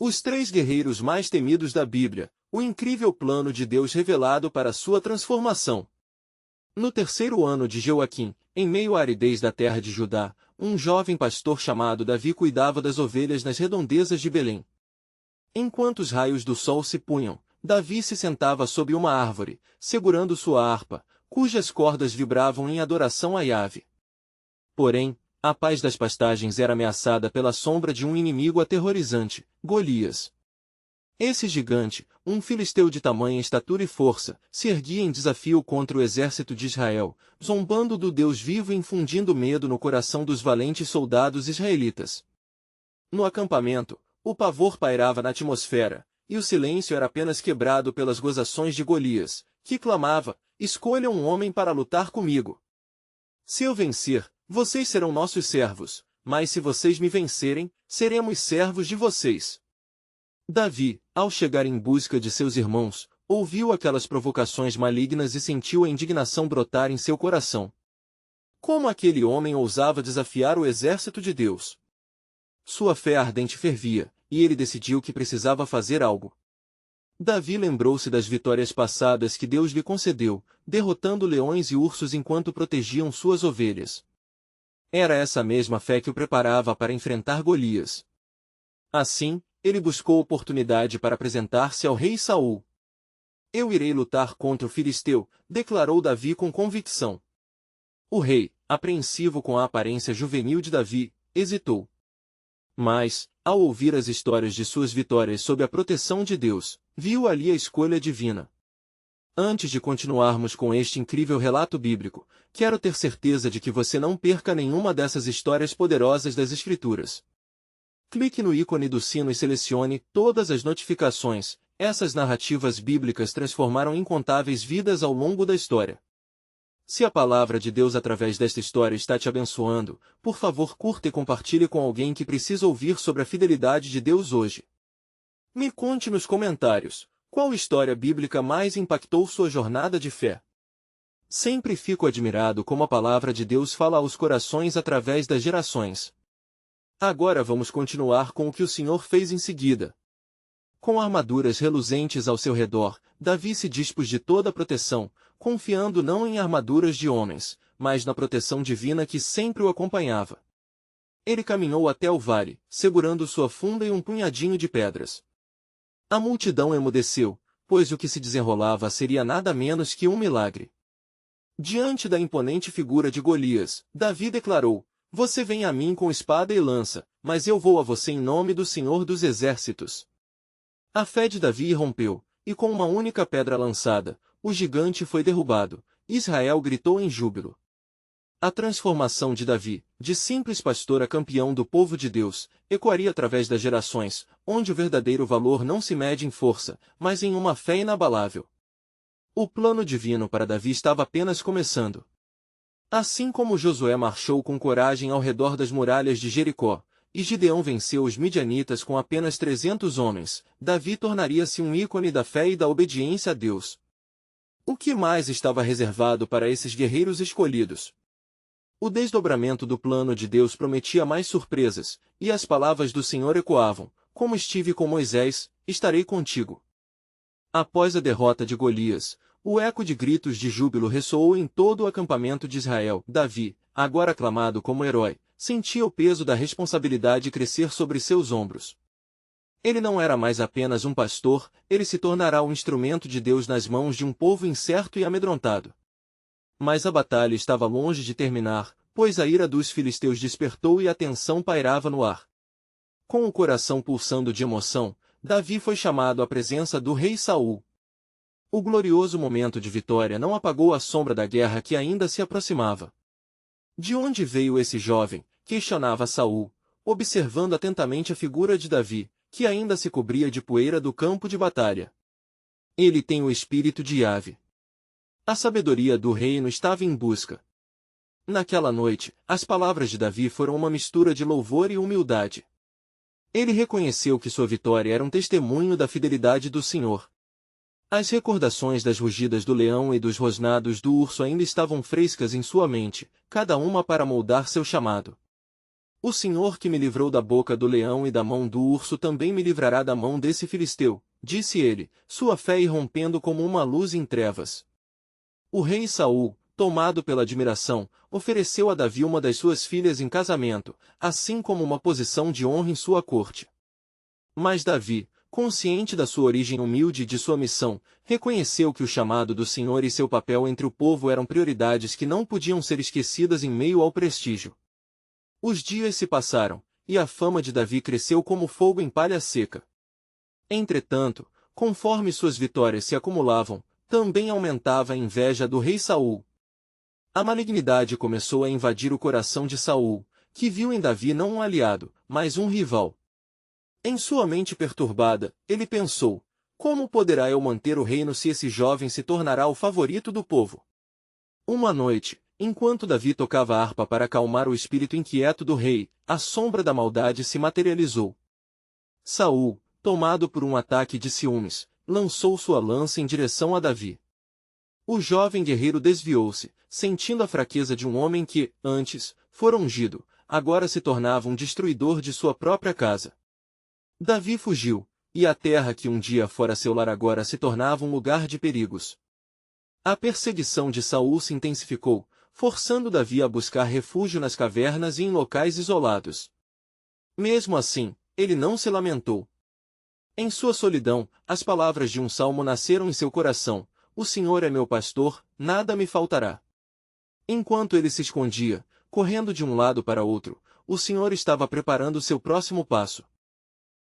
Os três guerreiros mais temidos da Bíblia, o incrível plano de Deus revelado para sua transformação. No terceiro ano de Joaquim, em meio à aridez da terra de Judá, um jovem pastor chamado Davi cuidava das ovelhas nas redondezas de Belém. Enquanto os raios do sol se punham, Davi se sentava sob uma árvore, segurando sua harpa, cujas cordas vibravam em adoração a Yahvé. Porém, a paz das pastagens era ameaçada pela sombra de um inimigo aterrorizante, Golias. Esse gigante, um filisteu de tamanha estatura e força, se erguia em desafio contra o exército de Israel, zombando do Deus vivo e infundindo medo no coração dos valentes soldados israelitas. No acampamento, o pavor pairava na atmosfera, e o silêncio era apenas quebrado pelas gozações de Golias, que clamava: "Escolha um homem para lutar comigo. Se eu vencer, vocês serão nossos servos, mas se vocês me vencerem, seremos servos de vocês." Davi, ao chegar em busca de seus irmãos, ouviu aquelas provocações malignas e sentiu a indignação brotar em seu coração. Como aquele homem ousava desafiar o exército de Deus? Sua fé ardente fervia, e ele decidiu que precisava fazer algo. Davi lembrou-se das vitórias passadas que Deus lhe concedeu, derrotando leões e ursos enquanto protegiam suas ovelhas. Era essa mesma fé que o preparava para enfrentar Golias. Assim, ele buscou oportunidade para apresentar-se ao rei Saul. "Eu irei lutar contra o filisteu", declarou Davi com convicção. O rei, apreensivo com a aparência juvenil de Davi, hesitou. Mas, ao ouvir as histórias de suas vitórias sob a proteção de Deus, viu ali a escolha divina. Antes de continuarmos com este incrível relato bíblico, quero ter certeza de que você não perca nenhuma dessas histórias poderosas das Escrituras. Clique no ícone do sino e selecione todas as notificações. Essas narrativas bíblicas transformaram incontáveis vidas ao longo da história. Se a palavra de Deus através desta história está te abençoando, por favor curta e compartilhe com alguém que precisa ouvir sobre a fidelidade de Deus hoje. Me conte nos comentários, qual história bíblica mais impactou sua jornada de fé? Sempre fico admirado como a palavra de Deus fala aos corações através das gerações. Agora vamos continuar com o que o Senhor fez em seguida. Com armaduras reluzentes ao seu redor, Davi se dispôs de toda a proteção, confiando não em armaduras de homens, mas na proteção divina que sempre o acompanhava. Ele caminhou até o vale, segurando sua funda e um punhadinho de pedras. A multidão emudeceu, pois o que se desenrolava seria nada menos que um milagre. Diante da imponente figura de Golias, Davi declarou: "Você vem a mim com espada e lança, mas eu vou a você em nome do Senhor dos Exércitos." A fé de Davi irrompeu, e com uma única pedra lançada, o gigante foi derrubado. Israel gritou em júbilo. A transformação de Davi, de simples pastor a campeão do povo de Deus, ecoaria através das gerações, onde o verdadeiro valor não se mede em força, mas em uma fé inabalável. O plano divino para Davi estava apenas começando. Assim como Josué marchou com coragem ao redor das muralhas de Jericó, e Gideão venceu os midianitas com apenas 300 homens, Davi tornaria-se um ícone da fé e da obediência a Deus. O que mais estava reservado para esses guerreiros escolhidos? O desdobramento do plano de Deus prometia mais surpresas, e as palavras do Senhor ecoavam: "Como estive com Moisés, estarei contigo." Após a derrota de Golias, o eco de gritos de júbilo ressoou em todo o acampamento de Israel. Davi, agora aclamado como herói, sentia o peso da responsabilidade crescer sobre seus ombros. Ele não era mais apenas um pastor, ele se tornará o instrumento de Deus nas mãos de um povo incerto e amedrontado. Mas a batalha estava longe de terminar, pois a ira dos filisteus despertou e a tensão pairava no ar. Com o coração pulsando de emoção, Davi foi chamado à presença do rei Saul. O glorioso momento de vitória não apagou a sombra da guerra que ainda se aproximava. "De onde veio esse jovem?", questionava Saul, observando atentamente a figura de Davi, que ainda se cobria de poeira do campo de batalha. "Ele tem o espírito de Yahvé." A sabedoria do reino estava em busca. Naquela noite, as palavras de Davi foram uma mistura de louvor e humildade. Ele reconheceu que sua vitória era um testemunho da fidelidade do Senhor. As recordações das rugidas do leão e dos rosnados do urso ainda estavam frescas em sua mente, cada uma para moldar seu chamado. O Senhor que me livrou da boca do leão e da mão do urso também me livrará da mão desse filisteu, disse ele, sua fé irrompendo como uma luz em trevas. O rei Saul, tomado pela admiração, ofereceu a Davi uma das suas filhas em casamento, assim como uma posição de honra em sua corte. Mas Davi, consciente da sua origem humilde e de sua missão, reconheceu que o chamado do Senhor e seu papel entre o povo eram prioridades que não podiam ser esquecidas em meio ao prestígio. Os dias se passaram, e a fama de Davi cresceu como fogo em palha seca. Entretanto, conforme suas vitórias se acumulavam, também aumentava a inveja do rei Saul. A malignidade começou a invadir o coração de Saul, que viu em Davi não um aliado, mas um rival. Em sua mente perturbada, ele pensou, como poderá eu manter o reino se esse jovem se tornará o favorito do povo? Uma noite, enquanto Davi tocava a harpa para acalmar o espírito inquieto do rei, a sombra da maldade se materializou. Saul, tomado por um ataque de ciúmes, lançou sua lança em direção a Davi. O jovem guerreiro desviou-se, sentindo a fraqueza de um homem que, antes, fora ungido, agora se tornava um destruidor de sua própria casa. Davi fugiu, e a terra que um dia fora seu lar agora se tornava um lugar de perigos. A perseguição de Saul se intensificou, forçando Davi a buscar refúgio nas cavernas e em locais isolados. Mesmo assim, ele não se lamentou. Em sua solidão, as palavras de um salmo nasceram em seu coração: o Senhor é meu pastor, nada me faltará. Enquanto ele se escondia, correndo de um lado para outro, o Senhor estava preparando seu próximo passo.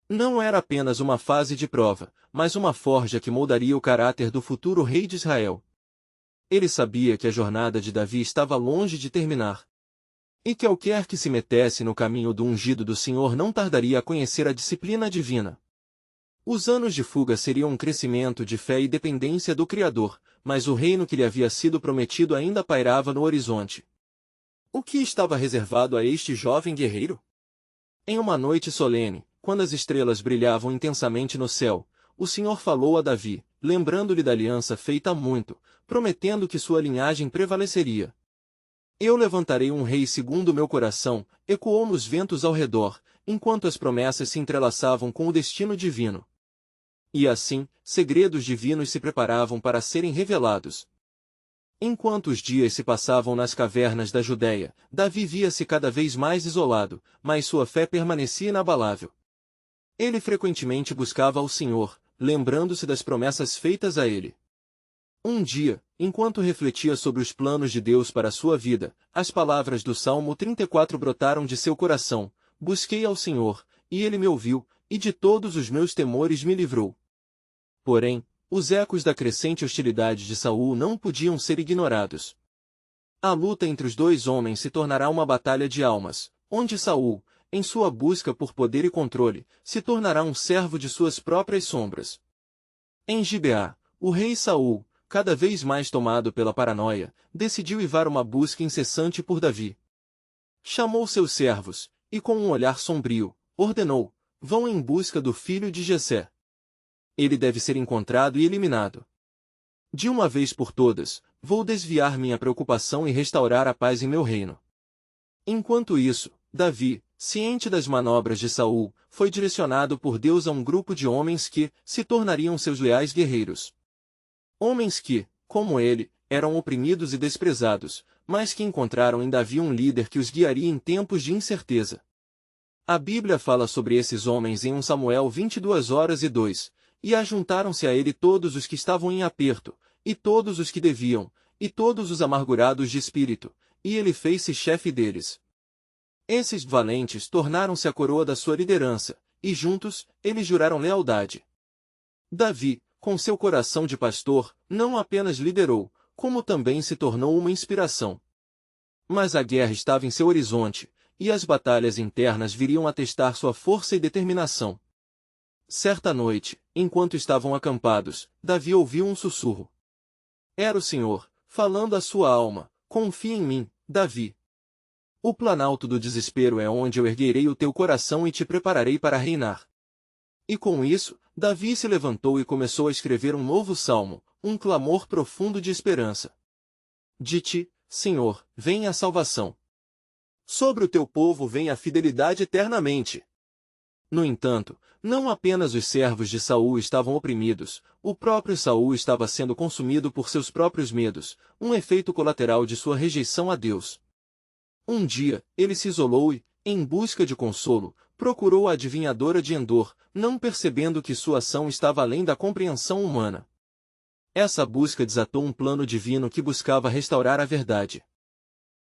Não era apenas uma fase de prova, mas uma forja que moldaria o caráter do futuro rei de Israel. Ele sabia que a jornada de Davi estava longe de terminar. E que qualquer que se metesse no caminho do ungido do Senhor não tardaria a conhecer a disciplina divina. Os anos de fuga seriam um crescimento de fé e dependência do Criador, mas o reino que lhe havia sido prometido ainda pairava no horizonte. O que estava reservado a este jovem guerreiro? Em uma noite solene, quando as estrelas brilhavam intensamente no céu, o Senhor falou a Davi, lembrando-lhe da aliança feita há muito, prometendo que sua linhagem prevaleceria. Eu levantarei um rei segundo o meu coração, ecoou nos ventos ao redor, enquanto as promessas se entrelaçavam com o destino divino. E assim, segredos divinos se preparavam para serem revelados. Enquanto os dias se passavam nas cavernas da Judéia, Davi via-se cada vez mais isolado, mas sua fé permanecia inabalável. Ele frequentemente buscava ao Senhor, lembrando-se das promessas feitas a ele. Um dia, enquanto refletia sobre os planos de Deus para sua vida, as palavras do Salmo 34 brotaram de seu coração: busquei ao Senhor, e ele me ouviu, e de todos os meus temores me livrou. Porém, os ecos da crescente hostilidade de Saul não podiam ser ignorados. A luta entre os dois homens se tornará uma batalha de almas, onde Saul, em sua busca por poder e controle, se tornará um servo de suas próprias sombras. Em Gibeá, o rei Saul, cada vez mais tomado pela paranoia, decidiu ivar uma busca incessante por Davi. Chamou seus servos, e com um olhar sombrio, ordenou: vão em busca do filho de Jessé. Ele deve ser encontrado e eliminado. De uma vez por todas, vou desviar minha preocupação e restaurar a paz em meu reino. Enquanto isso, Davi, ciente das manobras de Saul, foi direcionado por Deus a um grupo de homens que se tornariam seus leais guerreiros. Homens que, como ele, eram oprimidos e desprezados, mas que encontraram em Davi um líder que os guiaria em tempos de incerteza. A Bíblia fala sobre esses homens em 1 Samuel 22:2, e ajuntaram-se a ele todos os que estavam em aperto, e todos os que deviam, e todos os amargurados de espírito, e ele fez-se chefe deles. Esses valentes tornaram-se a coroa da sua liderança, e juntos, eles juraram lealdade. Davi, com seu coração de pastor, não apenas liderou, como também se tornou uma inspiração. Mas a guerra estava em seu horizonte, e as batalhas internas viriam a testar sua força e determinação. Certa noite, enquanto estavam acampados, Davi ouviu um sussurro. Era o Senhor, falando à sua alma: confia em mim, Davi. O planalto do desespero é onde eu erguerei o teu coração e te prepararei para reinar. E com isso, Davi se levantou e começou a escrever um novo salmo, um clamor profundo de esperança. De ti, Senhor, vem a salvação. Sobre o teu povo vem a fidelidade eternamente. No entanto, não apenas os servos de Saul estavam oprimidos, o próprio Saul estava sendo consumido por seus próprios medos, um efeito colateral de sua rejeição a Deus. Um dia, ele se isolou e, em busca de consolo, procurou a adivinhadora de Endor, não percebendo que sua ação estava além da compreensão humana. Essa busca desatou um plano divino que buscava restaurar a verdade.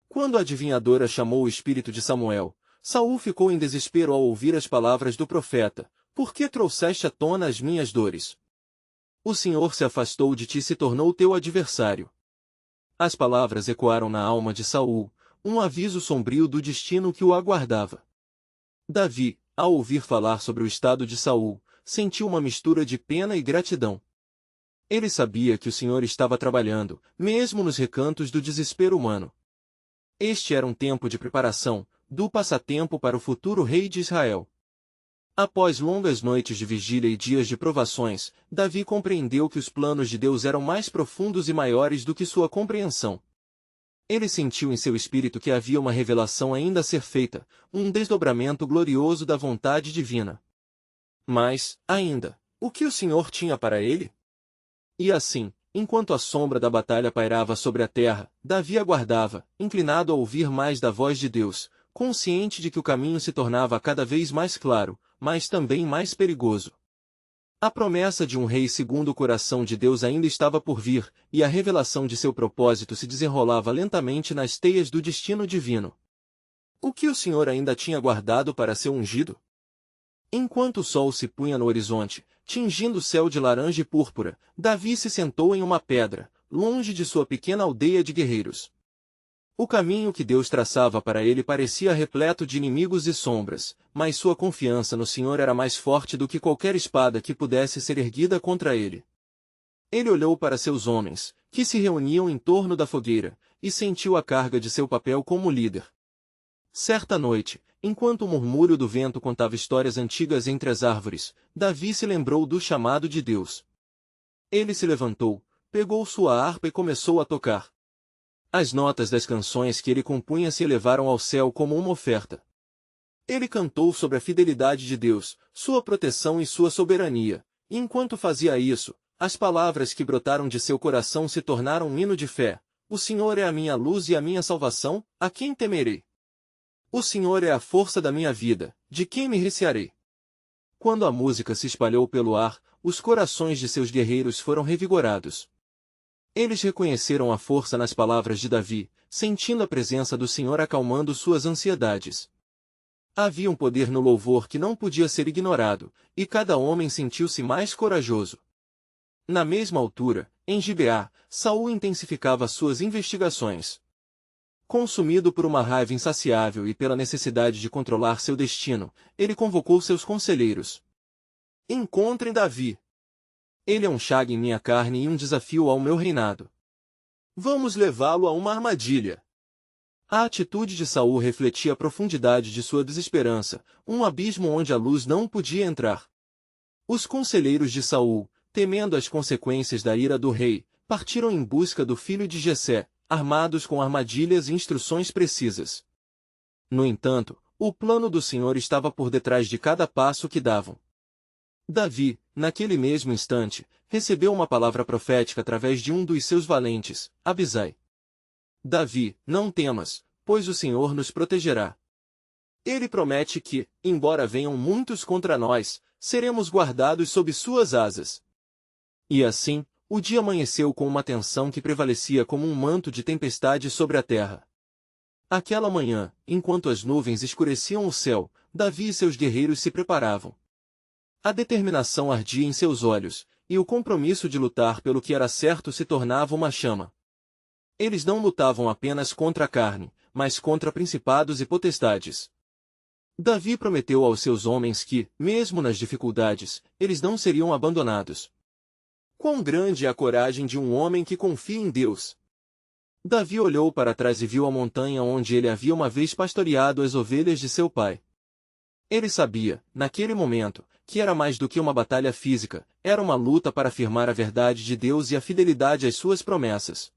Quando a adivinhadora chamou o espírito de Samuel, Saul ficou em desespero ao ouvir as palavras do profeta: Por que trouxeste à tona as minhas dores? O Senhor se afastou de ti e se tornou teu adversário. As palavras ecoaram na alma de Saul, um aviso sombrio do destino que o aguardava. Davi, ao ouvir falar sobre o estado de Saul, sentiu uma mistura de pena e gratidão. Ele sabia que o Senhor estava trabalhando, mesmo nos recantos do desespero humano. Este era um tempo de preparação, do passatempo para o futuro rei de Israel. Após longas noites de vigília e dias de provações, Davi compreendeu que os planos de Deus eram mais profundos e maiores do que sua compreensão. Ele sentiu em seu espírito que havia uma revelação ainda a ser feita, um desdobramento glorioso da vontade divina. Mas, ainda, o que o Senhor tinha para ele? E assim, enquanto a sombra da batalha pairava sobre a terra, Davi aguardava, inclinado a ouvir mais da voz de Deus, consciente de que o caminho se tornava cada vez mais claro, mas também mais perigoso. A promessa de um rei segundo o coração de Deus ainda estava por vir, e a revelação de seu propósito se desenrolava lentamente nas teias do destino divino. O que o Senhor ainda tinha guardado para seu ungido? Enquanto o sol se punha no horizonte, tingindo o céu de laranja e púrpura, Davi se sentou em uma pedra, longe de sua pequena aldeia de guerreiros. O caminho que Deus traçava para ele parecia repleto de inimigos e sombras, mas sua confiança no Senhor era mais forte do que qualquer espada que pudesse ser erguida contra ele. Ele olhou para seus homens, que se reuniam em torno da fogueira, e sentiu a carga de seu papel como líder. Certa noite, enquanto o murmúrio do vento contava histórias antigas entre as árvores, Davi se lembrou do chamado de Deus. Ele se levantou, pegou sua harpa e começou a tocar. As notas das canções que ele compunha se elevaram ao céu como uma oferta. Ele cantou sobre a fidelidade de Deus, sua proteção e sua soberania, e enquanto fazia isso, as palavras que brotaram de seu coração se tornaram um hino de fé. O Senhor é a minha luz e a minha salvação, a quem temerei? O Senhor é a força da minha vida, de quem me recearei? Quando a música se espalhou pelo ar, os corações de seus guerreiros foram revigorados. Eles reconheceram a força nas palavras de Davi, sentindo a presença do Senhor acalmando suas ansiedades. Havia um poder no louvor que não podia ser ignorado, e cada homem sentiu-se mais corajoso. Na mesma altura, em Gibeá, Saul intensificava suas investigações. Consumido por uma raiva insaciável e pela necessidade de controlar seu destino, ele convocou seus conselheiros. Encontrem Davi. Ele é um chaga em minha carne e um desafio ao meu reinado. Vamos levá-lo a uma armadilha. A atitude de Saul refletia a profundidade de sua desesperança, um abismo onde a luz não podia entrar. Os conselheiros de Saul, temendo as consequências da ira do rei, partiram em busca do filho de Jessé, armados com armadilhas e instruções precisas. No entanto, o plano do Senhor estava por detrás de cada passo que davam. Davi, naquele mesmo instante, recebeu uma palavra profética através de um dos seus valentes, Abisai. Davi, não temas, pois o Senhor nos protegerá. Ele promete que, embora venham muitos contra nós, seremos guardados sob suas asas. E assim, o dia amanheceu com uma tensão que prevalecia como um manto de tempestade sobre a terra. Aquela manhã, enquanto as nuvens escureciam o céu, Davi e seus guerreiros se preparavam. A determinação ardia em seus olhos, e o compromisso de lutar pelo que era certo se tornava uma chama. Eles não lutavam apenas contra a carne, mas contra principados e potestades. Davi prometeu aos seus homens que, mesmo nas dificuldades, eles não seriam abandonados. Quão grande é a coragem de um homem que confia em Deus! Davi olhou para trás e viu a montanha onde ele havia uma vez pastoreado as ovelhas de seu pai. Ele sabia, naquele momento, que era mais do que uma batalha física, era uma luta para afirmar a verdade de Deus e a fidelidade às suas promessas.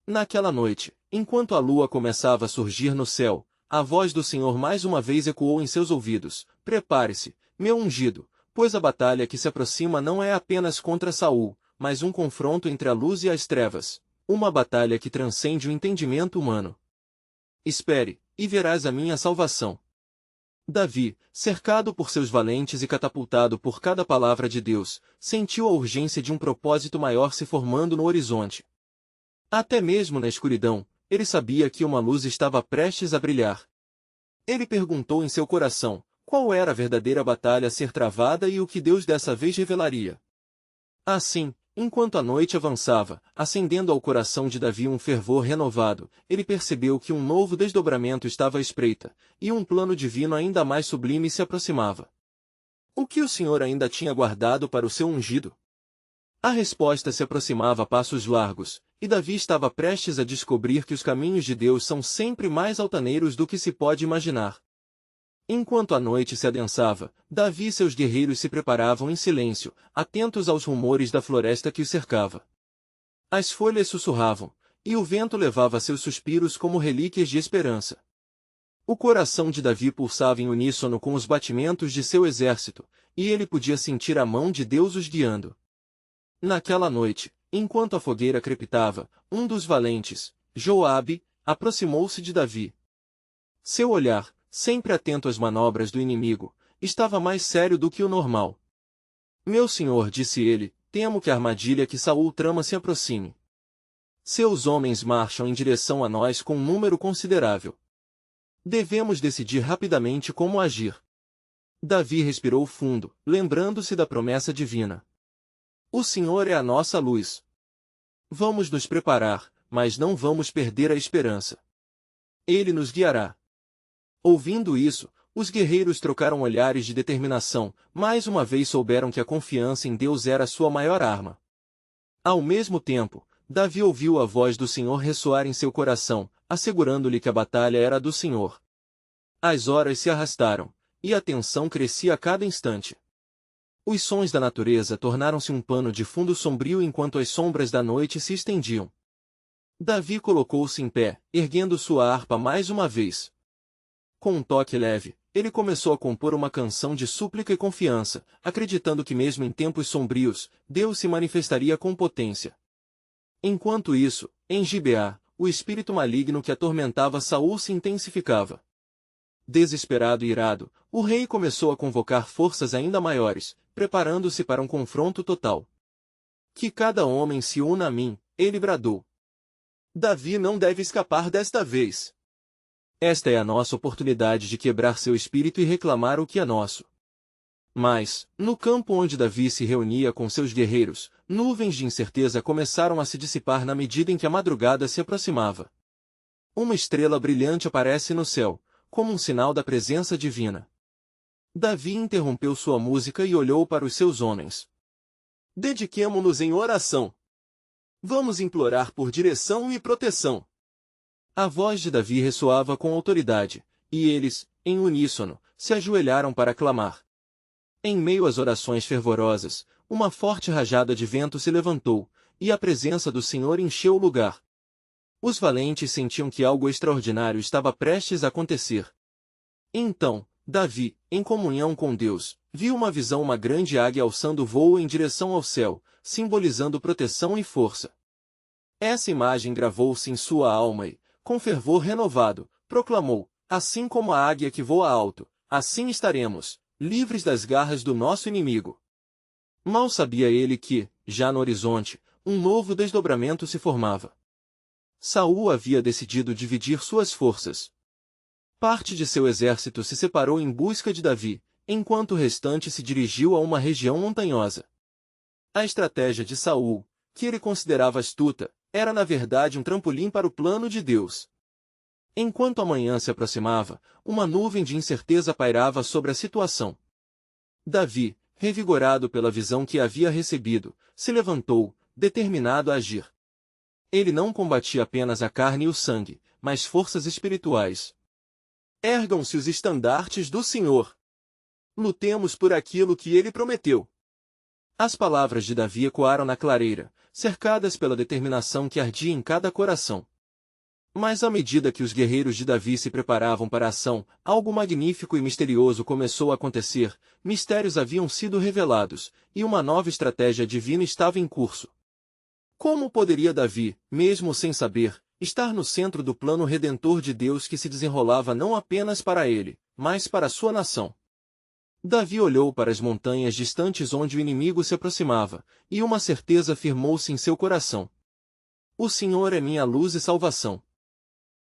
Naquela noite, enquanto a lua começava a surgir no céu, a voz do Senhor mais uma vez ecoou em seus ouvidos: Prepare-se, meu ungido, pois a batalha que se aproxima não é apenas contra Saul, mas um confronto entre a luz e as trevas, uma batalha que transcende o entendimento humano. Espere, e verás a minha salvação. Davi, cercado por seus valentes e catapultado por cada palavra de Deus, sentiu a urgência de um propósito maior se formando no horizonte. Até mesmo na escuridão, ele sabia que uma luz estava prestes a brilhar. Ele perguntou em seu coração, qual era a verdadeira batalha a ser travada e o que Deus dessa vez revelaria. Assim, enquanto a noite avançava, acendendo ao coração de Davi um fervor renovado, ele percebeu que um novo desdobramento estava à espreita, e um plano divino ainda mais sublime se aproximava. O que o Senhor ainda tinha guardado para o seu ungido? A resposta se aproximava a passos largos, e Davi estava prestes a descobrir que os caminhos de Deus são sempre mais altaneiros do que se pode imaginar. Enquanto a noite se adensava, Davi e seus guerreiros se preparavam em silêncio, atentos aos rumores da floresta que os cercava. As folhas sussurravam, e o vento levava seus suspiros como relíquias de esperança. O coração de Davi pulsava em uníssono com os batimentos de seu exército, e ele podia sentir a mão de Deus os guiando. Naquela noite, enquanto a fogueira crepitava, um dos valentes, Joabe, aproximou-se de Davi. Seu olhar, sempre atento às manobras do inimigo, estava mais sério do que o normal. Meu senhor, disse ele, temo que a armadilha que Saul trama se aproxime. Seus homens marcham em direção a nós com um número considerável. Devemos decidir rapidamente como agir. Davi respirou fundo, lembrando-se da promessa divina. O Senhor é a nossa luz. Vamos nos preparar, mas não vamos perder a esperança. Ele nos guiará. Ouvindo isso, os guerreiros trocaram olhares de determinação, mais uma vez souberam que a confiança em Deus era sua maior arma. Ao mesmo tempo, Davi ouviu a voz do Senhor ressoar em seu coração, assegurando-lhe que a batalha era do Senhor. As horas se arrastaram, e a tensão crescia a cada instante. Os sons da natureza tornaram-se um pano de fundo sombrio enquanto as sombras da noite se estendiam. Davi colocou-se em pé, erguendo sua harpa mais uma vez. Com um toque leve, ele começou a compor uma canção de súplica e confiança, acreditando que mesmo em tempos sombrios, Deus se manifestaria com potência. Enquanto isso, em Gibeá, o espírito maligno que atormentava Saul se intensificava. Desesperado e irado, o rei começou a convocar forças ainda maiores, preparando-se para um confronto total. Que cada homem se una a mim, ele bradou. Davi não deve escapar desta vez. Esta é a nossa oportunidade de quebrar seu espírito e reclamar o que é nosso. Mas, no campo onde Davi se reunia com seus guerreiros, nuvens de incerteza começaram a se dissipar na medida em que a madrugada se aproximava. Uma estrela brilhante aparece no céu, como um sinal da presença divina. Davi interrompeu sua música e olhou para os seus homens. Dediquemo-nos em oração. Vamos implorar por direção e proteção. A voz de Davi ressoava com autoridade, e eles, em uníssono, se ajoelharam para clamar. Em meio às orações fervorosas, uma forte rajada de vento se levantou, e a presença do Senhor encheu o lugar. Os valentes sentiam que algo extraordinário estava prestes a acontecer. Então, Davi, em comunhão com Deus, viu uma visão: uma grande águia alçando voo em direção ao céu, simbolizando proteção e força. Essa imagem gravou-se em sua alma e, com fervor renovado, proclamou: assim como a águia que voa alto, assim estaremos, livres das garras do nosso inimigo. Mal sabia ele que, já no horizonte, um novo desdobramento se formava. Saul havia decidido dividir suas forças. Parte de seu exército se separou em busca de Davi, enquanto o restante se dirigiu a uma região montanhosa. A estratégia de Saul, que ele considerava astuta, era na verdade um trampolim para o plano de Deus. Enquanto a manhã se aproximava, uma nuvem de incerteza pairava sobre a situação. Davi, revigorado pela visão que havia recebido, se levantou, determinado a agir. Ele não combatia apenas a carne e o sangue, mas forças espirituais. Ergam-se os estandartes do Senhor. Lutemos por aquilo que ele prometeu. As palavras de Davi ecoaram na clareira, cercadas pela determinação que ardia em cada coração. Mas à medida que os guerreiros de Davi se preparavam para a ação, algo magnífico e misterioso começou a acontecer, mistérios haviam sido revelados, e uma nova estratégia divina estava em curso. Como poderia Davi, mesmo sem saber, estar no centro do plano redentor de Deus que se desenrolava não apenas para ele, mas para sua nação? Davi olhou para as montanhas distantes onde o inimigo se aproximava, e uma certeza firmou-se em seu coração. O Senhor é minha luz e salvação.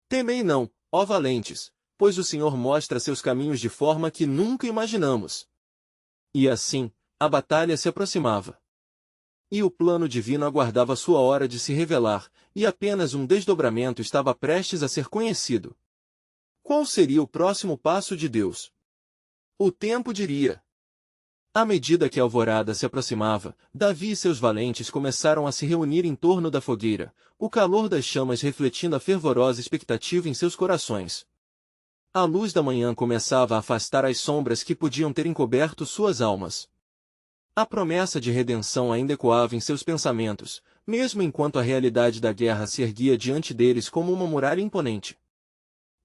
Temei não, ó valentes, pois o Senhor mostra seus caminhos de forma que nunca imaginamos. E assim, a batalha se aproximava. E o plano divino aguardava sua hora de se revelar, e apenas um desdobramento estava prestes a ser conhecido. Qual seria o próximo passo de Deus? O tempo diria. À medida que a alvorada se aproximava, Davi e seus valentes começaram a se reunir em torno da fogueira, o calor das chamas refletindo a fervorosa expectativa em seus corações. A luz da manhã começava a afastar as sombras que podiam ter encoberto suas almas. A promessa de redenção ainda ecoava em seus pensamentos, mesmo enquanto a realidade da guerra se erguia diante deles como uma muralha imponente.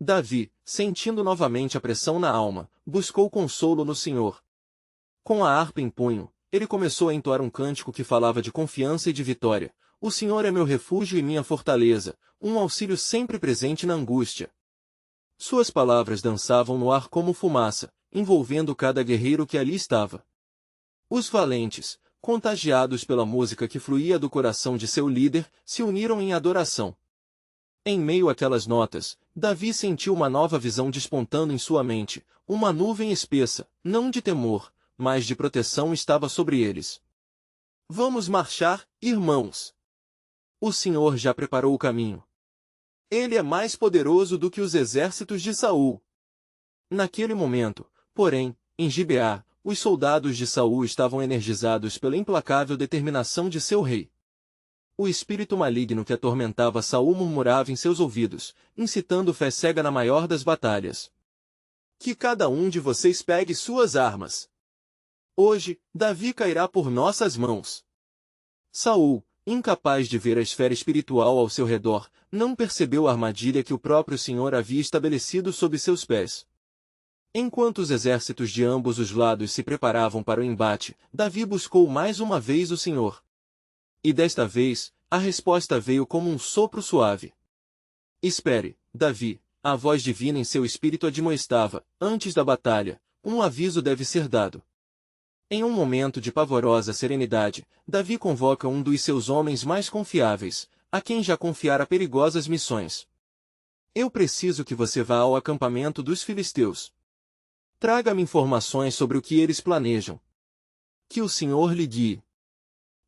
Davi, sentindo novamente a pressão na alma, buscou consolo no Senhor. Com a harpa em punho, ele começou a entoar um cântico que falava de confiança e de vitória. O Senhor é meu refúgio e minha fortaleza, um auxílio sempre presente na angústia. Suas palavras dançavam no ar como fumaça, envolvendo cada guerreiro que ali estava. Os valentes, contagiados pela música que fluía do coração de seu líder, se uniram em adoração. Em meio àquelas notas, Davi sentiu uma nova visão despontando em sua mente, uma nuvem espessa, não de temor, mas de proteção estava sobre eles. Vamos marchar, irmãos. O Senhor já preparou o caminho. Ele é mais poderoso do que os exércitos de Saul. Naquele momento, porém, em Gibeá, os soldados de Saul estavam energizados pela implacável determinação de seu rei. O espírito maligno que atormentava Saul murmurava em seus ouvidos, incitando fé cega na maior das batalhas. Que cada um de vocês pegue suas armas. Hoje, Davi cairá por nossas mãos. Saul, incapaz de ver a esfera espiritual ao seu redor, não percebeu a armadilha que o próprio Senhor havia estabelecido sob seus pés. Enquanto os exércitos de ambos os lados se preparavam para o embate, Davi buscou mais uma vez o Senhor. E desta vez, a resposta veio como um sopro suave. Espere, Davi, a voz divina em seu espírito admoestava, antes da batalha, um aviso deve ser dado. Em um momento de pavorosa serenidade, Davi convoca um dos seus homens mais confiáveis, a quem já confiara perigosas missões. Eu preciso que você vá ao acampamento dos filisteus. Traga-me informações sobre o que eles planejam. Que o Senhor lhe guie.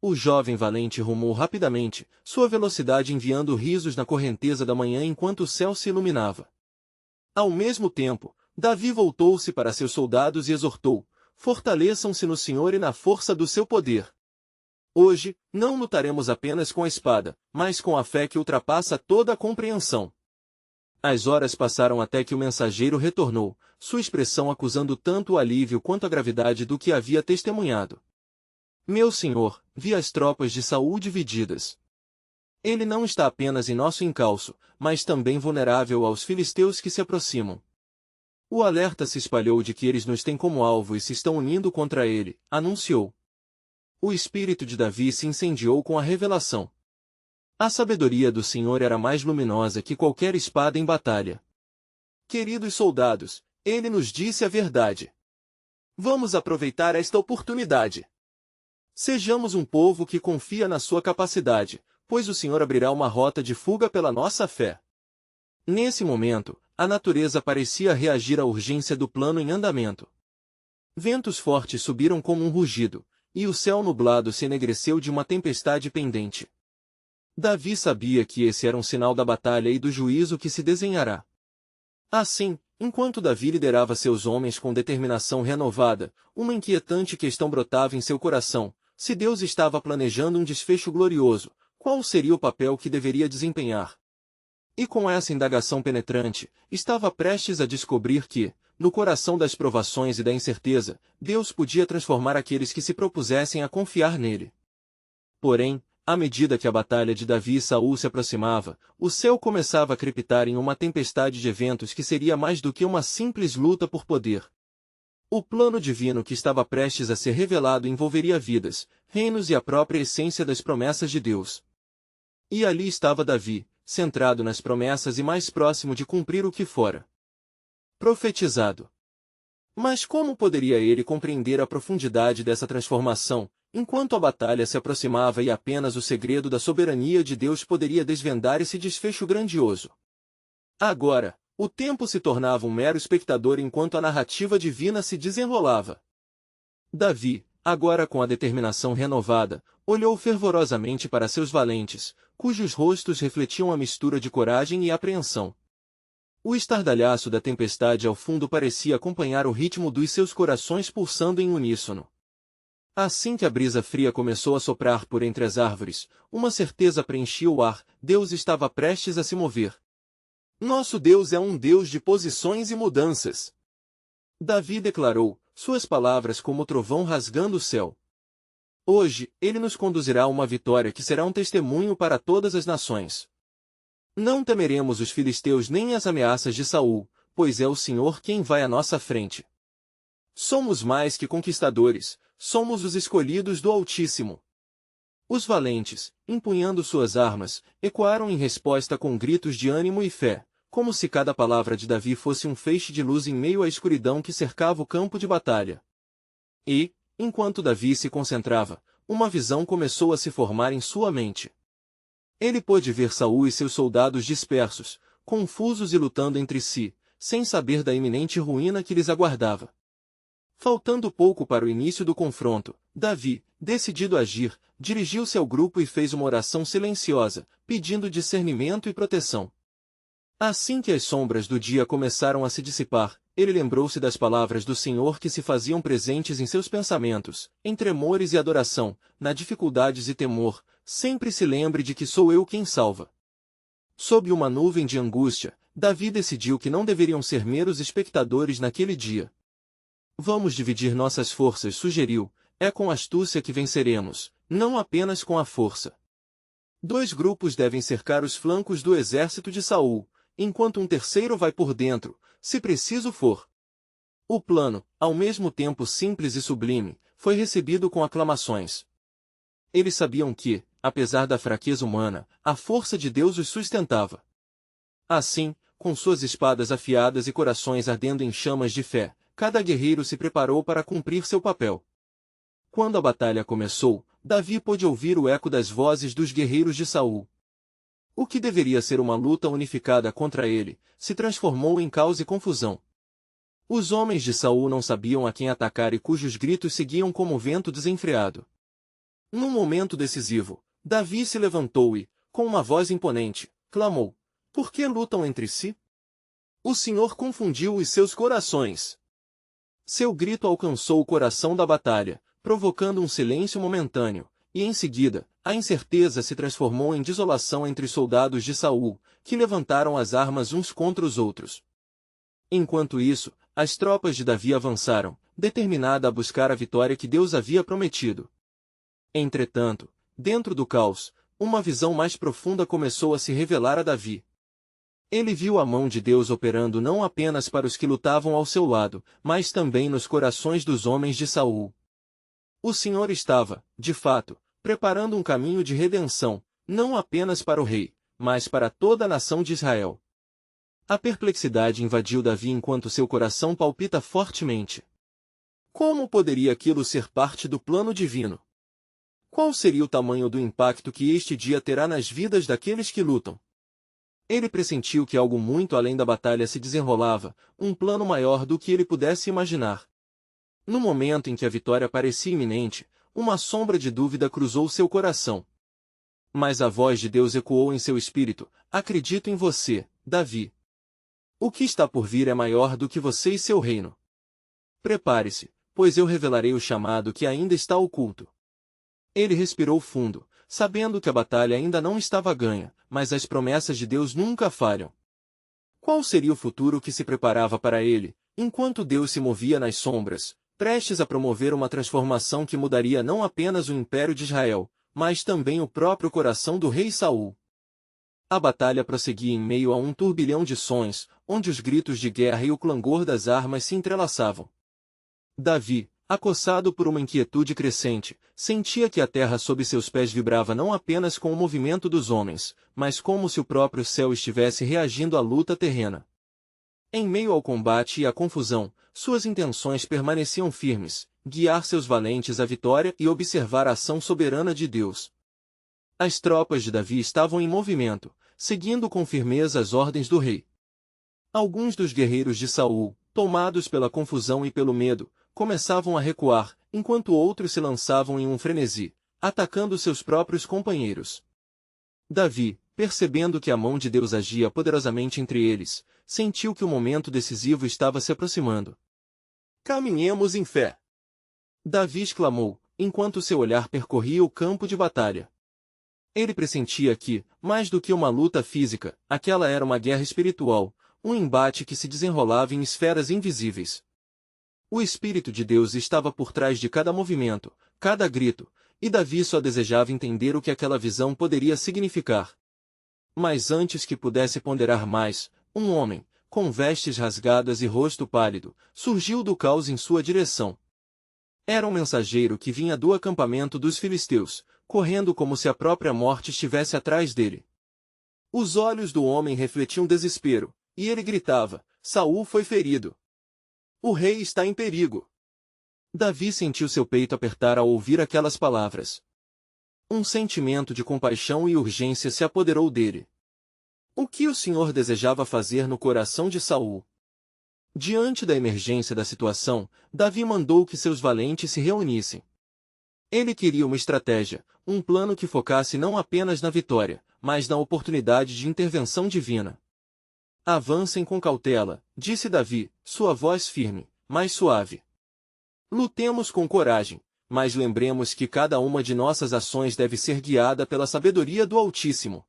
O jovem valente rumou rapidamente, sua velocidade enviando risos na correnteza da manhã enquanto o céu se iluminava. Ao mesmo tempo, Davi voltou-se para seus soldados e exortou: fortaleçam-se no Senhor e na força do seu poder. Hoje, não lutaremos apenas com a espada, mas com a fé que ultrapassa toda a compreensão. As horas passaram até que o mensageiro retornou, sua expressão acusando tanto o alívio quanto a gravidade do que havia testemunhado. Meu senhor, vi as tropas de Saul divididas. Ele não está apenas em nosso encalço, mas também vulnerável aos filisteus que se aproximam. O alerta se espalhou de que eles nos têm como alvo e se estão unindo contra ele, anunciou. O espírito de Davi se incendiou com a revelação. A sabedoria do Senhor era mais luminosa que qualquer espada em batalha. Queridos soldados, ele nos disse a verdade. Vamos aproveitar esta oportunidade. Sejamos um povo que confia na sua capacidade, pois o Senhor abrirá uma rota de fuga pela nossa fé. Nesse momento, a natureza parecia reagir à urgência do plano em andamento. Ventos fortes subiram como um rugido, e o céu nublado se enegreceu de uma tempestade pendente. Davi sabia que esse era um sinal da batalha e do juízo que se desenhará. Assim, enquanto Davi liderava seus homens com determinação renovada, uma inquietante questão brotava em seu coração: se Deus estava planejando um desfecho glorioso, qual seria o papel que deveria desempenhar? E com essa indagação penetrante, estava prestes a descobrir que, no coração das provações e da incerteza, Deus podia transformar aqueles que se propusessem a confiar nele. Porém, À medida que a batalha de Davi e Saul se aproximava, o céu começava a crepitar em uma tempestade de eventos que seria mais do que uma simples luta por poder. O plano divino que estava prestes a ser revelado envolveria vidas, reinos e a própria essência das promessas de Deus. E ali estava Davi, centrado nas promessas e mais próximo de cumprir o que fora profetizado. Mas como poderia ele compreender a profundidade dessa transformação, enquanto a batalha se aproximava e apenas o segredo da soberania de Deus poderia desvendar esse desfecho grandioso? Agora, o tempo se tornava um mero espectador enquanto a narrativa divina se desenrolava. Davi, agora com a determinação renovada, olhou fervorosamente para seus valentes, cujos rostos refletiam a mistura de coragem e apreensão. O estardalhaço da tempestade ao fundo parecia acompanhar o ritmo dos seus corações pulsando em uníssono. Assim que a brisa fria começou a soprar por entre as árvores, uma certeza preenchia o ar: Deus estava prestes a se mover. Nosso Deus é um Deus de posições e mudanças. Davi declarou, suas palavras como trovão rasgando o céu. Hoje, ele nos conduzirá a uma vitória que será um testemunho para todas as nações. Não temeremos os filisteus nem as ameaças de Saul, pois é o Senhor quem vai à nossa frente. Somos mais que conquistadores, somos os escolhidos do Altíssimo. Os valentes, empunhando suas armas, ecoaram em resposta com gritos de ânimo e fé, como se cada palavra de Davi fosse um feixe de luz em meio à escuridão que cercava o campo de batalha. E, enquanto Davi se concentrava, uma visão começou a se formar em sua mente. Ele pôde ver Saul e seus soldados dispersos, confusos e lutando entre si, sem saber da iminente ruína que lhes aguardava. Faltando pouco para o início do confronto, Davi, decidido a agir, dirigiu-se ao grupo e fez uma oração silenciosa, pedindo discernimento e proteção. Assim que as sombras do dia começaram a se dissipar, ele lembrou-se das palavras do Senhor que se faziam presentes em seus pensamentos, em tremores e adoração, na dificuldades e temor: sempre se lembre de que sou eu quem salva. Sob uma nuvem de angústia, Davi decidiu que não deveriam ser meros espectadores naquele dia. Vamos dividir nossas forças, sugeriu, é com astúcia que venceremos, não apenas com a força. 2 grupos devem cercar os flancos do exército de Saul, enquanto um terceiro vai por dentro, se preciso for. O plano, ao mesmo tempo simples e sublime, foi recebido com aclamações. Eles sabiam que, apesar da fraqueza humana, a força de Deus os sustentava. Assim, com suas espadas afiadas e corações ardendo em chamas de fé, cada guerreiro se preparou para cumprir seu papel. Quando a batalha começou, Davi pôde ouvir o eco das vozes dos guerreiros de Saul. O que deveria ser uma luta unificada contra ele, se transformou em caos e confusão. Os homens de Saul não sabiam a quem atacar e cujos gritos seguiam como vento desenfreado. Num momento decisivo, Davi se levantou e, com uma voz imponente, clamou: Por que lutam entre si? O Senhor confundiu os seus corações. Seu grito alcançou o coração da batalha, provocando um silêncio momentâneo, e em seguida, a incerteza se transformou em desolação entre os soldados de Saul, que levantaram as armas uns contra os outros. Enquanto isso, as tropas de Davi avançaram, determinada a buscar a vitória que Deus havia prometido. Entretanto, dentro do caos, uma visão mais profunda começou a se revelar a Davi. Ele viu a mão de Deus operando não apenas para os que lutavam ao seu lado, mas também nos corações dos homens de Saul. O Senhor estava, de fato, preparando um caminho de redenção, não apenas para o rei, mas para toda a nação de Israel. A perplexidade invadiu Davi enquanto seu coração palpita fortemente. Como poderia aquilo ser parte do plano divino? Qual seria o tamanho do impacto que este dia terá nas vidas daqueles que lutam? Ele pressentiu que algo muito além da batalha se desenrolava, um plano maior do que ele pudesse imaginar. No momento em que a vitória parecia iminente, uma sombra de dúvida cruzou seu coração. Mas a voz de Deus ecoou em seu espírito: Acredito em você, Davi. O que está por vir é maior do que você e seu reino. Prepare-se, pois eu revelarei o chamado que ainda está oculto. Ele respirou fundo, sabendo que a batalha ainda não estava ganha, mas as promessas de Deus nunca falham. Qual seria o futuro que se preparava para ele, enquanto Deus se movia nas sombras, prestes a promover uma transformação que mudaria não apenas o império de Israel, mas também o próprio coração do rei Saul. A batalha prosseguia em meio a um turbilhão de sons, onde os gritos de guerra e o clangor das armas se entrelaçavam. Davi, acossado por uma inquietude crescente, sentia que a terra sob seus pés vibrava não apenas com o movimento dos homens, mas como se o próprio céu estivesse reagindo à luta terrena. Em meio ao combate e à confusão, suas intenções permaneciam firmes: guiar seus valentes à vitória e observar a ação soberana de Deus. As tropas de Davi estavam em movimento, seguindo com firmeza as ordens do rei. Alguns dos guerreiros de Saul, tomados pela confusão e pelo medo, começavam a recuar, enquanto outros se lançavam em um frenesi, atacando seus próprios companheiros. Davi, percebendo que a mão de Deus agia poderosamente entre eles, sentiu que o momento decisivo estava se aproximando. Caminhemos em fé! Davi exclamou, enquanto seu olhar percorria o campo de batalha. Ele pressentia que, mais do que uma luta física, aquela era uma guerra espiritual, um embate que se desenrolava em esferas invisíveis. O Espírito de Deus estava por trás de cada movimento, cada grito, e Davi só desejava entender o que aquela visão poderia significar. Mas antes que pudesse ponderar mais, um homem, com vestes rasgadas e rosto pálido, surgiu do caos em sua direção. Era um mensageiro que vinha do acampamento dos filisteus, correndo como se a própria morte estivesse atrás dele. Os olhos do homem refletiam desespero, e ele gritava: Saul foi ferido. O rei está em perigo. Davi sentiu seu peito apertar ao ouvir aquelas palavras. Um sentimento de compaixão e urgência se apoderou dele. O que o Senhor desejava fazer no coração de Saul? Diante da emergência da situação, Davi mandou que seus valentes se reunissem. Ele queria uma estratégia, um plano que focasse não apenas na vitória, mas na oportunidade de intervenção divina. Avancem com cautela, disse Davi, sua voz firme, mas suave. Lutemos com coragem, mas lembremos que cada uma de nossas ações deve ser guiada pela sabedoria do Altíssimo.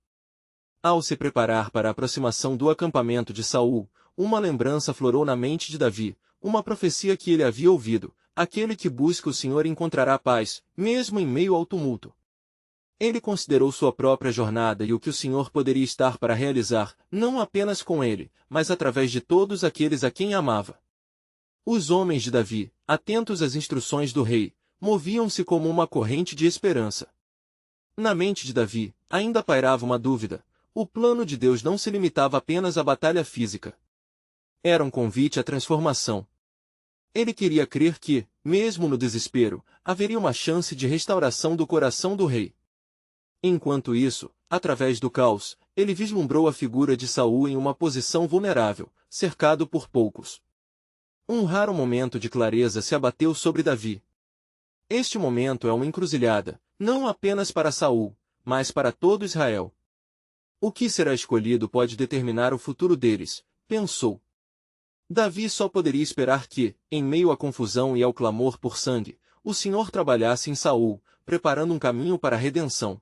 Ao se preparar para a aproximação do acampamento de Saul, uma lembrança florou na mente de Davi, uma profecia que ele havia ouvido: aquele que busca o Senhor encontrará paz, mesmo em meio ao tumulto. Ele considerou sua própria jornada e o que o Senhor poderia estar para realizar, não apenas com ele, mas através de todos aqueles a quem amava. Os homens de Davi, atentos às instruções do rei, moviam-se como uma corrente de esperança. Na mente de Davi, ainda pairava uma dúvida: o plano de Deus não se limitava apenas à batalha física. Era um convite à transformação. Ele queria crer que, mesmo no desespero, haveria uma chance de restauração do coração do rei. Enquanto isso, através do caos, ele vislumbrou a figura de Saul em uma posição vulnerável, cercado por poucos. Um raro momento de clareza se abateu sobre Davi. Este momento é uma encruzilhada, não apenas para Saul, mas para todo Israel. O que será escolhido pode determinar o futuro deles, pensou. Davi só poderia esperar que, em meio à confusão e ao clamor por sangue, o Senhor trabalhasse em Saul, preparando um caminho para a redenção.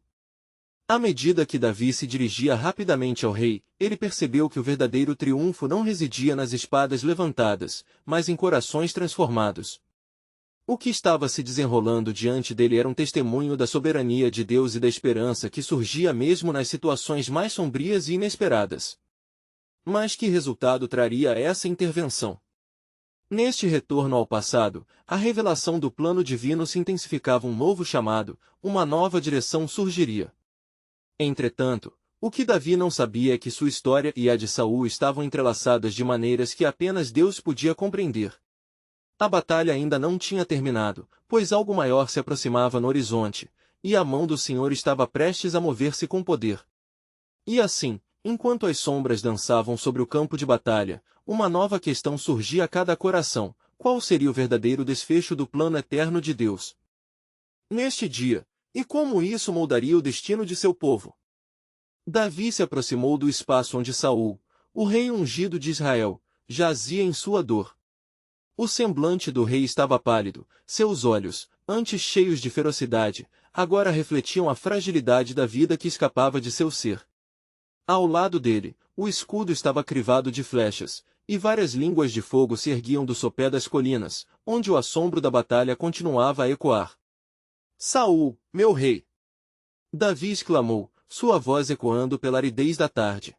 À medida que Davi se dirigia rapidamente ao rei, ele percebeu que o verdadeiro triunfo não residia nas espadas levantadas, mas em corações transformados. O que estava se desenrolando diante dele era um testemunho da soberania de Deus e da esperança que surgia mesmo nas situações mais sombrias e inesperadas. Mas que resultado traria essa intervenção? Neste retorno ao passado, a revelação do plano divino se intensificava, um novo chamado, uma nova direção surgiria. Entretanto, o que Davi não sabia é que sua história e a de Saul estavam entrelaçadas de maneiras que apenas Deus podia compreender. A batalha ainda não tinha terminado, pois algo maior se aproximava no horizonte, e a mão do Senhor estava prestes a mover-se com poder. E assim, enquanto as sombras dançavam sobre o campo de batalha, uma nova questão surgia a cada coração: qual seria o verdadeiro desfecho do plano eterno de Deus? Neste dia, e como isso moldaria o destino de seu povo? Davi se aproximou do espaço onde Saul, o rei ungido de Israel, jazia em sua dor. O semblante do rei estava pálido, seus olhos, antes cheios de ferocidade, agora refletiam a fragilidade da vida que escapava de seu ser. Ao lado dele, o escudo estava crivado de flechas, e várias línguas de fogo se erguiam do sopé das colinas, onde o assombro da batalha continuava a ecoar. Saul, meu rei! Davi exclamou, sua voz ecoando pela aridez da tarde.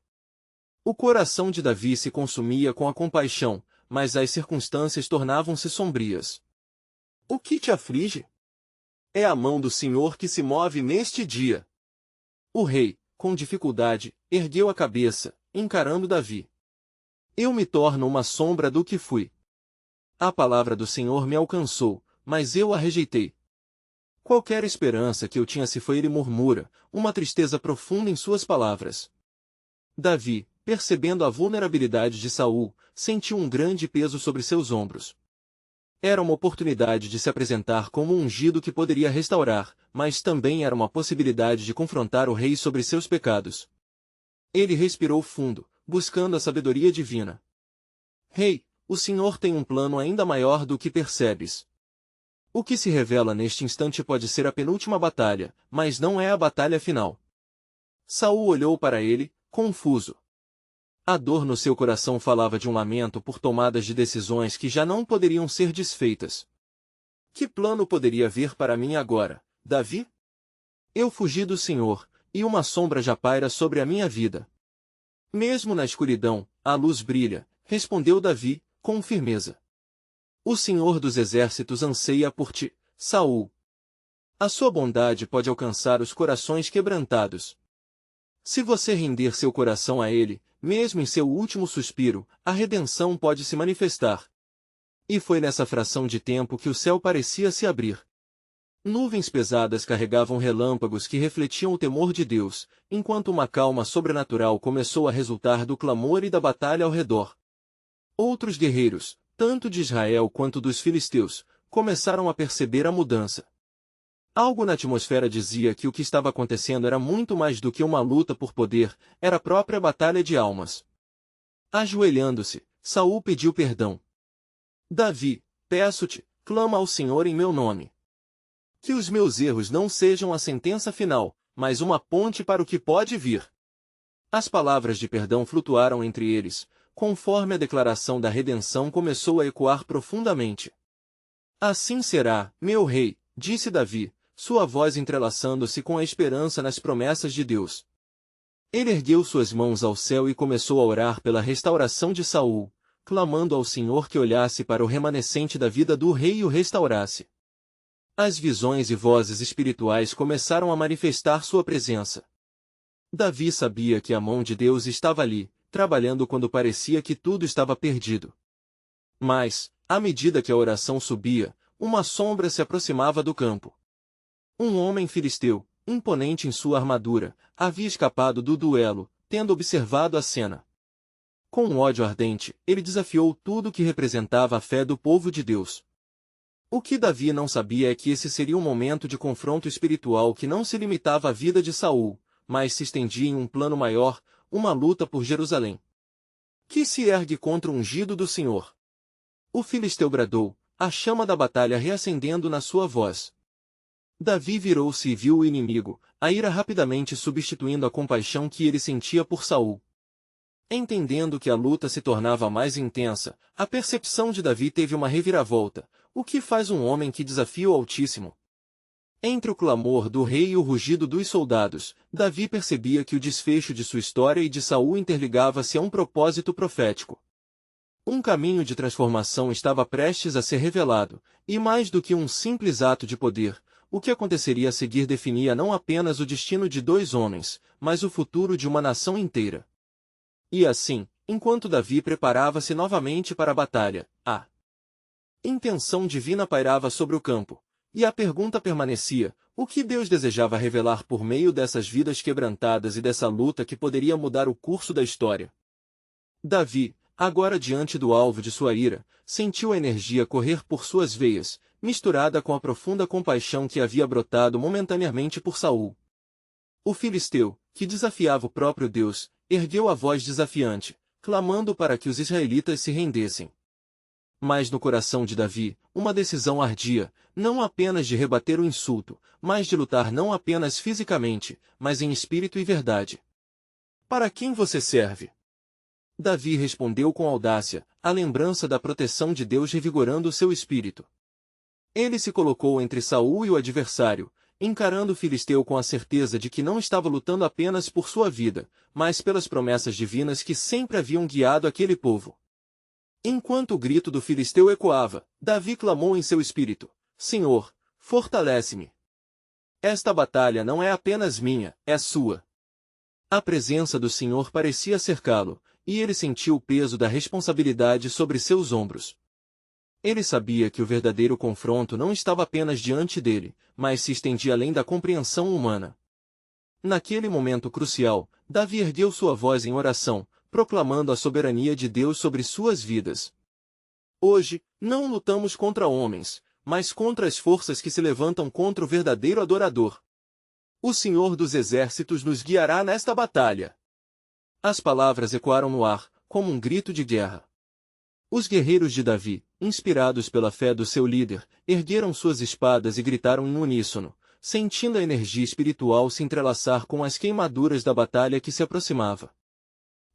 O coração de Davi se consumia com a compaixão, mas as circunstâncias tornavam-se sombrias. O que te aflige? É a mão do Senhor que se move neste dia. O rei, com dificuldade, ergueu a cabeça, encarando Davi. Eu me torno uma sombra do que fui. A palavra do Senhor me alcançou, mas eu a rejeitei. Qualquer esperança que eu tinha se foi, ele murmura, uma tristeza profunda em suas palavras. Davi, percebendo a vulnerabilidade de Saul, sentiu um grande peso sobre seus ombros. Era uma oportunidade de se apresentar como um ungido que poderia restaurar, mas também era uma possibilidade de confrontar o rei sobre seus pecados. Ele respirou fundo, buscando a sabedoria divina. Rei, o Senhor tem um plano ainda maior do que percebes. O que se revela neste instante pode ser a penúltima batalha, mas não é a batalha final. Saul olhou para ele, confuso. A dor no seu coração falava de um lamento por tomadas de decisões que já não poderiam ser desfeitas. Que plano poderia vir para mim agora, Davi? Eu fugi do Senhor, e uma sombra já paira sobre a minha vida. Mesmo na escuridão, a luz brilha, respondeu Davi, com firmeza. O Senhor dos Exércitos anseia por ti, Saul. A sua bondade pode alcançar os corações quebrantados. Se você render seu coração a ele, mesmo em seu último suspiro, a redenção pode se manifestar. E foi nessa fração de tempo que o céu parecia se abrir. Nuvens pesadas carregavam relâmpagos que refletiam o temor de Deus, enquanto uma calma sobrenatural começou a resultar do clamor e da batalha ao redor. Outros guerreiros, tanto de Israel quanto dos filisteus, começaram a perceber a mudança. Algo na atmosfera dizia que o que estava acontecendo era muito mais do que uma luta por poder, era a própria batalha de almas. Ajoelhando-se, Saul pediu perdão. Davi, peço-te, clama ao Senhor em meu nome. Que os meus erros não sejam a sentença final, mas uma ponte para o que pode vir. As palavras de perdão flutuaram entre eles, conforme a declaração da redenção começou a ecoar profundamente. Assim será, meu rei, disse Davi, sua voz entrelaçando-se com a esperança nas promessas de Deus. Ele ergueu suas mãos ao céu e começou a orar pela restauração de Saul, clamando ao Senhor que olhasse para o remanescente da vida do rei e o restaurasse. As visões e vozes espirituais começaram a manifestar sua presença. Davi sabia que a mão de Deus estava ali, trabalhando quando parecia que tudo estava perdido. Mas, à medida que a oração subia, uma sombra se aproximava do campo. Um homem filisteu, imponente em sua armadura, havia escapado do duelo, tendo observado a cena. Com um ódio ardente, ele desafiou tudo que representava a fé do povo de Deus. O que Davi não sabia é que esse seria um momento de confronto espiritual que não se limitava à vida de Saul, mas se estendia em um plano maior, uma luta por Jerusalém. Que se ergue contra o ungido do Senhor. O filisteu bradou, a chama da batalha reacendendo na sua voz. Davi virou-se e viu o inimigo, a ira rapidamente substituindo a compaixão que ele sentia por Saul. Entendendo que a luta se tornava mais intensa, a percepção de Davi teve uma reviravolta. O que faz um homem que desafia o Altíssimo? Entre o clamor do rei e o rugido dos soldados, Davi percebia que o desfecho de sua história e de Saul interligava-se a um propósito profético. Um caminho de transformação estava prestes a ser revelado, e mais do que um simples ato de poder, o que aconteceria a seguir definia não apenas o destino de dois homens, mas o futuro de uma nação inteira. E assim, enquanto Davi preparava-se novamente para a batalha, a intenção divina pairava sobre o campo, e a pergunta permanecia: o que Deus desejava revelar por meio dessas vidas quebrantadas e dessa luta que poderia mudar o curso da história? Davi, agora diante do alvo de sua ira, sentiu a energia correr por suas veias, misturada com a profunda compaixão que havia brotado momentaneamente por Saul. O filisteu, que desafiava o próprio Deus, ergueu a voz desafiante, clamando para que os israelitas se rendessem. Mas no coração de Davi, uma decisão ardia, não apenas de rebater o insulto, mas de lutar não apenas fisicamente, mas em espírito e verdade. Para quem você serve? Davi respondeu com audácia, a lembrança da proteção de Deus revigorando o seu espírito. Ele se colocou entre Saul e o adversário, encarando o filisteu com a certeza de que não estava lutando apenas por sua vida, mas pelas promessas divinas que sempre haviam guiado aquele povo. Enquanto o grito do filisteu ecoava, Davi clamou em seu espírito: Senhor, fortalece-me. Esta batalha não é apenas minha, é sua. A presença do Senhor parecia cercá-lo, e ele sentiu o peso da responsabilidade sobre seus ombros. Ele sabia que o verdadeiro confronto não estava apenas diante dele, mas se estendia além da compreensão humana. Naquele momento crucial, Davi ergueu sua voz em oração, proclamando a soberania de Deus sobre suas vidas. Hoje, não lutamos contra homens, mas contra as forças que se levantam contra o verdadeiro adorador. O Senhor dos Exércitos nos guiará nesta batalha. As palavras ecoaram no ar, como um grito de guerra. Os guerreiros de Davi, inspirados pela fé do seu líder, ergueram suas espadas e gritaram em uníssono, sentindo a energia espiritual se entrelaçar com as queimaduras da batalha que se aproximava.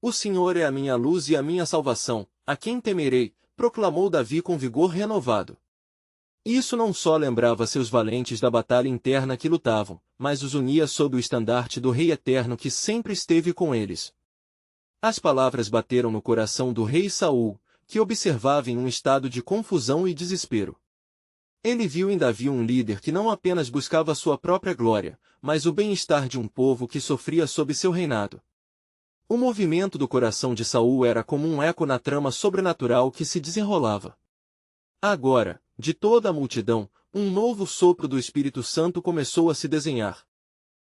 O Senhor é a minha luz e a minha salvação, a quem temerei, proclamou Davi com vigor renovado. Isso não só lembrava seus valentes da batalha interna que lutavam, mas os unia sob o estandarte do Rei Eterno que sempre esteve com eles. As palavras bateram no coração do rei Saul, que observava em um estado de confusão e desespero. Ele viu em Davi um líder que não apenas buscava sua própria glória, mas o bem-estar de um povo que sofria sob seu reinado. O movimento do coração de Saul era como um eco na trama sobrenatural que se desenrolava. Agora, de toda a multidão, um novo sopro do Espírito Santo começou a se desenhar.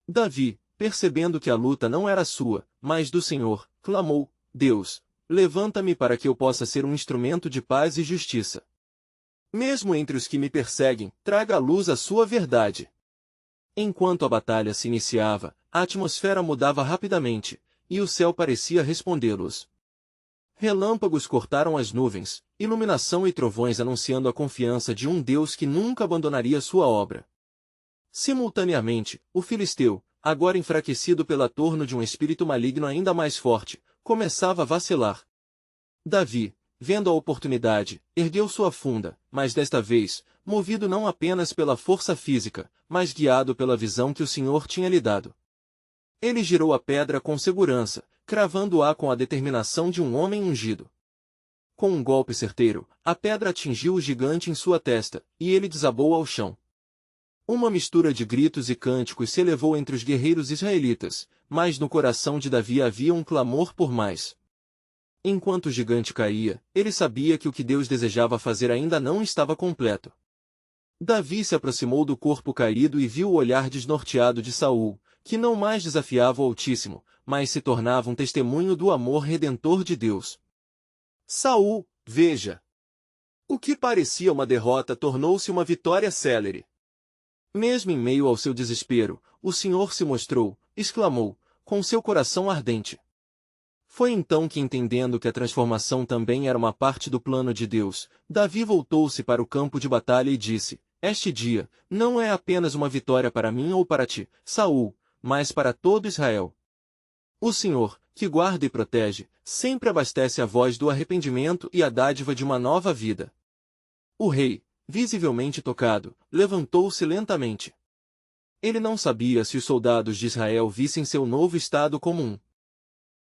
Davi, percebendo que a luta não era sua, mas do Senhor, clamou: Deus, levanta-me para que eu possa ser um instrumento de paz e justiça. Mesmo entre os que me perseguem, traga à luz a sua verdade. Enquanto a batalha se iniciava, a atmosfera mudava rapidamente, e o céu parecia respondê-los. Relâmpagos cortaram as nuvens, iluminação e trovões anunciando a confiança de um Deus que nunca abandonaria sua obra. Simultaneamente, o filisteu, agora enfraquecido pelo torno de um espírito maligno ainda mais forte, começava a vacilar. Davi, vendo a oportunidade, ergueu sua funda, mas desta vez, movido não apenas pela força física, mas guiado pela visão que o Senhor tinha lhe dado. Ele girou a pedra com segurança, cravando-a com a determinação de um homem ungido. Com um golpe certeiro, a pedra atingiu o gigante em sua testa, e ele desabou ao chão. Uma mistura de gritos e cânticos se elevou entre os guerreiros israelitas, mas no coração de Davi havia um clamor por mais. Enquanto o gigante caía, ele sabia que o que Deus desejava fazer ainda não estava completo. Davi se aproximou do corpo caído e viu o olhar desnorteado de Saul, que não mais desafiava o Altíssimo, mas se tornava um testemunho do amor redentor de Deus. Saul, veja! O que parecia uma derrota tornou-se uma vitória célere. Mesmo em meio ao seu desespero, o Senhor se mostrou, exclamou, com seu coração ardente. Foi então que, entendendo que a transformação também era uma parte do plano de Deus, Davi voltou-se para o campo de batalha e disse: Este dia não é apenas uma vitória para mim ou para ti, Saul, mas para todo Israel. O Senhor, que guarda e protege, sempre abastece a voz do arrependimento e a dádiva de uma nova vida. O rei, visivelmente tocado, levantou-se lentamente. Ele não sabia se os soldados de Israel vissem seu novo estado como um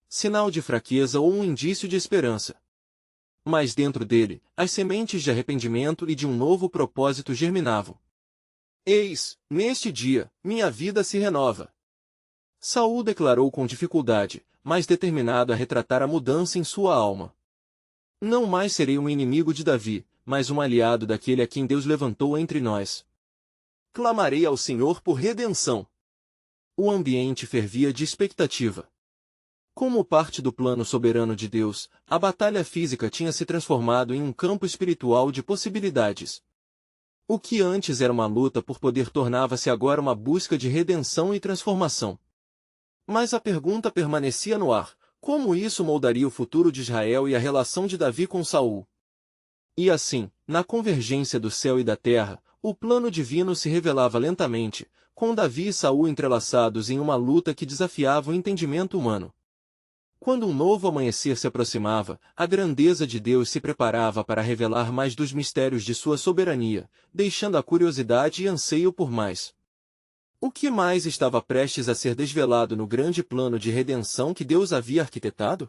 sinal de fraqueza ou um indício de esperança. Mas dentro dele, as sementes de arrependimento e de um novo propósito germinavam. Eis, neste dia, minha vida se renova. Saul declarou com dificuldade, mas determinado a retratar a mudança em sua alma. Não mais serei um inimigo de Davi, mas um aliado daquele a quem Deus levantou entre nós. Clamarei ao Senhor por redenção. O ambiente fervia de expectativa. Como parte do plano soberano de Deus, a batalha física tinha se transformado em um campo espiritual de possibilidades. O que antes era uma luta por poder tornava-se agora uma busca de redenção e transformação. Mas a pergunta permanecia no ar: como isso moldaria o futuro de Israel e a relação de Davi com Saul? E assim, na convergência do céu e da terra, o plano divino se revelava lentamente, com Davi e Saul entrelaçados em uma luta que desafiava o entendimento humano. Quando um novo amanhecer se aproximava, a grandeza de Deus se preparava para revelar mais dos mistérios de sua soberania, deixando a curiosidade e anseio por mais. O que mais estava prestes a ser desvelado no grande plano de redenção que Deus havia arquitetado?